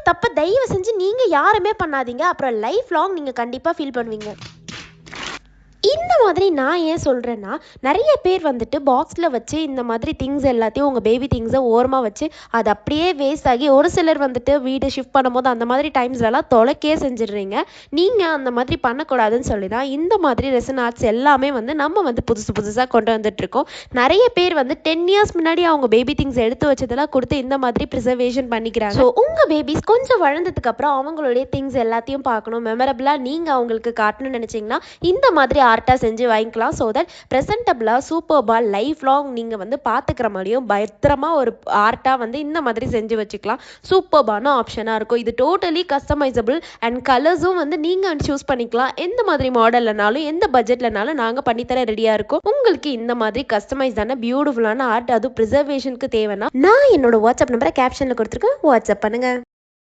தப்பை தயவு செஞ்சு நீங்கள் யாருமே பண்ணாதீங்க. அப்புறம் லைஃப் லாங் நீங்கள் கண்டிப்பாக ஃபீல் பண்ணுவீங்க. இந்த மாதிரி நான் ஏன் சொல்கிறேன்னா, நிறைய பேர் வந்துட்டு பாக்ஸில் வச்சு இந்த மாதிரி திங்ஸ் எல்லாத்தையும் உங்கள் பேபி திங்ஸை ஓரமாக வச்சு அது அப்படியே வேஸ்ட் ஆகி, ஒரு சிலர் வந்துட்டு வீடு ஷிஃப்ட் பண்ணும்போது அந்த மாதிரி டைம்ஸ்லலாம் தொலைக்கே செஞ்சிடுறீங்க. நீங்கள் அந்த மாதிரி பண்ணக்கூடாதுன்னு சொல்லி தான் இந்த மாதிரி ரெசன் ஆர்ட்ஸ் எல்லாமே வந்து நம்ம வந்து புதுசாக கொண்டு வந்துட்டுருக்கோம். நிறைய பேர் வந்து 10 இயர்ஸ் முன்னாடி அவங்க பேபி திங்ஸ் எடுத்து வச்சதெல்லாம் கொடுத்து இந்த மாதிரி ப்ரிசர்வேஷன் பண்ணிக்கிறாங்க. ஸோ உங்கள் பேபிஸ் கொஞ்சம் வளர்ந்ததுக்கப்புறம் அவங்களுடைய திங்ஸ் எல்லாத்தையும் பார்க்கணும், மெமரபிளாக நீங்கள் அவங்களுக்கு காட்டணும்னு நினச்சிங்கன்னா இந்த மாதிரி ஆர்ட்டாக செஞ்சு வாங்கிக்கலாம். ஸோ தட் ப்ரெசென்டபிளாக சூப்பர்பாக லைஃப் லாங் நீங்கள் வந்து பார்த்துக்கிற மாதிரியும் பத்திரமா ஒரு ஆர்ட்டாக வந்து இந்த மாதிரி செஞ்சு வச்சுக்கலாம். சூப்பர்பான ஆப்ஷனாக இருக்கும். இது டோட்டலி கஸ்டமைசபிள் அண்ட் கலர்ஸும் வந்து நீங்கள் சூஸ் பண்ணிக்கலாம். எந்த மாதிரி மாடல்லனாலும் எந்த பட்ஜெட்லனாலும் நாங்கள் பண்ணித்தர ரெடியாக இருக்கோம். உங்களுக்கு இந்த மாதிரி கஸ்டமைஸான பியூட்டிஃபுல்லான ஆர்ட், அதுவும் ப்ரிசர்வேஷனுக்கு தேவைன்னா நான் என்னோட வாட்ஸ்அப் நம்பரை கேப்ஷனில் கொடுத்துருக்கேன், வாட்ஸ்அப் பண்ணுங்கள்.